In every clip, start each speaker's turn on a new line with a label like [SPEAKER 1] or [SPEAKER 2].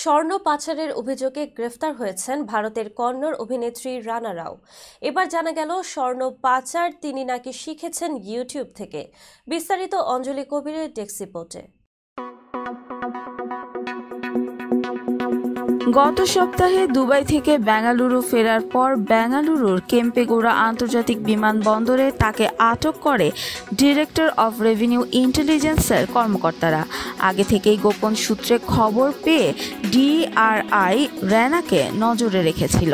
[SPEAKER 1] স্বর্ণ পাচারের অভিযোগে গ্রেফতার হয়েছেন ভারতের কন্নড় অভিনেত্রী রানা রাও। এবার জানা গেল স্বর্ণ পাচার তিনি নাকি শিখেছেন ইউটিউব থেকে। বিস্তারিত অঞ্জলি কবিরের ডেস্ক রিপোর্টে।
[SPEAKER 2] গত সপ্তাহে দুবাই থেকে বেঙ্গালুরু ফেরার পর বেঙ্গালুরুর কেম্পেগৌড়া আন্তর্জাতিক বিমানবন্দরে তাকে আটক করে ডিরেক্টর অফ রেভিনিউ ইন্টেলিজেন্সের কর্মকর্তারা। আগে থেকেই গোপন সূত্রে খবর পেয়ে ডিআরআই রানাকে নজরে রেখেছিল।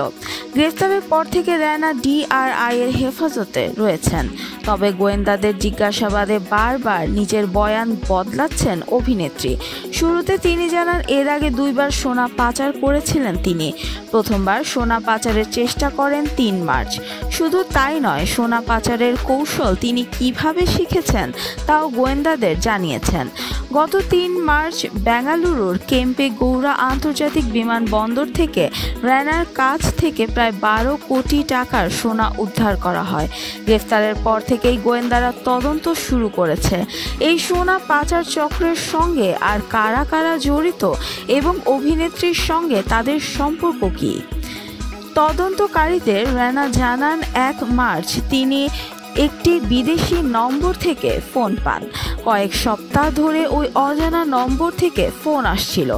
[SPEAKER 2] গ্রেফতারের পর থেকে রানা ডিআরআই এর হেফাজতে রয়েছেন। তবে গোয়েন্দাদের জিজ্ঞাসাবাদে বারবার নিজের বয়ান বদলাচ্ছেন অভিনেত্রী। শুরুতে তিনি জানান এর আগে দুইবার সোনা পাচার করেছিলেন তিনি। প্রথমবার সোনা পাচারের চেষ্টা করেন ৩ মার্চ। শুধু তাই নয়, সোনা পাচারের কৌশল তিনি কিভাবে শিখেছেন তাও গোয়েন্দাদের জানিয়েছেন। গত ৩ মার্চ বেঙ্গালুরুর কেম্পেগৌড়া আন্তর্জাতিক বিমানবন্দর থেকে রানার কাছ থেকে প্রায় ১২ কোটি টাকার সোনা উদ্ধার করা হয়। গ্রেফতারের পর থেকেই গোয়েন্দারা তদন্ত শুরু করেছে এই সোনা পাচার চক্রের সঙ্গে আর কারা কারা জড়িত এবং অভিনেত্রীর সঙ্গে তাদের সম্পর্ক কী। তদন্তকারীদের রানা জানান ১ মার্চ তিনি একটি বিদেশি নম্বর থেকে ফোন পান। কয়েক সপ্তাহ ধরে ওই অজানা নম্বর থেকে ফোন আসছিল।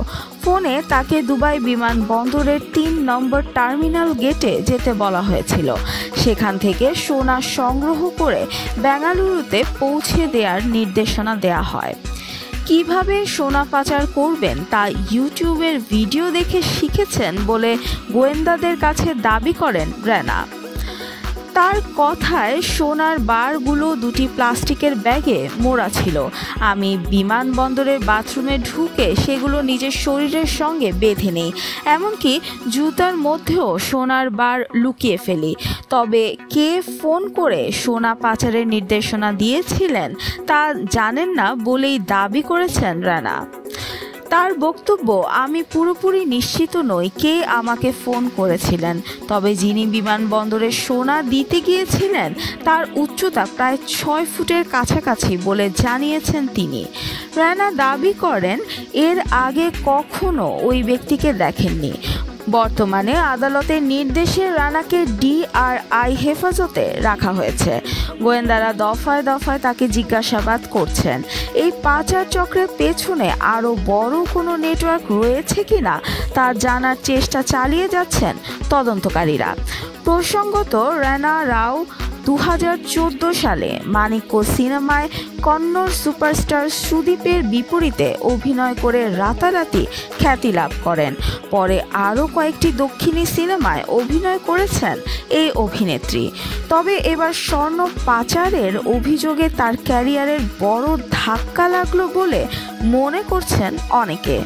[SPEAKER 2] ফোনে তাকে দুবাই বিমানবন্দরের ৩ নম্বর টার্মিনাল গেটে যেতে বলা হয়েছিল। সেখান থেকে সোনা সংগ্রহ করে বেঙ্গালুরুতে পৌঁছে দেওয়ার নির্দেশনা দেয়া হয়। কিভাবে সোনা পাচার করবেন তা ইউটিউবের ভিডিও দেখে শিখেছেন বলে গোয়েন্দাদের কাছে দাবি করেন রানা। তার কথায় সোনার বারগুলো দুটি প্লাস্টিকের ব্যাগে মোড়া ছিল। আমি বিমানবন্দরের বাথরুমে ঢুকে সেগুলো নিজের শরীরের সঙ্গে বেঁধে নেই, এমনকি জুতার মধ্যেও সোনার বার লুকিয়ে ফেলি। তবে কে ফোন করে সোনা পাচারের নির্দেশনা দিয়েছিলেন তা জানেন না বলেই দাবি করেছেন রানা। তার বক্তব্য, আমি পুরোপুরি নিশ্চিত নই কে আমাকে ফোন করেছিলেন। তবে যিনি বিমানবন্দরে সোনা দিতে গিয়েছিলেন তার উচ্চতা প্রায় ৬ ফুটের কাছাকাছি বলে জানিয়েছেন তিনি। রানা দাবি করেন এর আগে কখনো ওই ব্যক্তিকে দেখেননি। বর্তমানে আদালতের নির্দেশে রানাকে ডিআরআই হেফাজতে রাখা হয়েছে। গোয়েন্দারা দফায় দফায় তাকে জিজ্ঞাসাবাদ করছেন। এই পাচার চক্রের পেছনে আরও বড় কোনো নেটওয়ার্ক রয়েছে কিনা তা জানার চেষ্টা চালিয়ে যাচ্ছেন তদন্তকারীরা। প্রসঙ্গত, রানা রাও ২০১৪ সালে মানিক্য সিনেমায় কন্নড় সুপারস্টার সুদীপের বিপরীতে অভিনয় করে রাতারাতি খ্যাতি লাভ করেন। পরে আরও কয়েকটি দক্ষিণী সিনেমায় অভিনয় করেছেন এই অভিনেত্রী। তবে এবার স্বর্ণ পাচারের অভিযোগে তার ক্যারিয়ারের বড় ধাক্কা লাগলো বলে মনে করছেন অনেকে।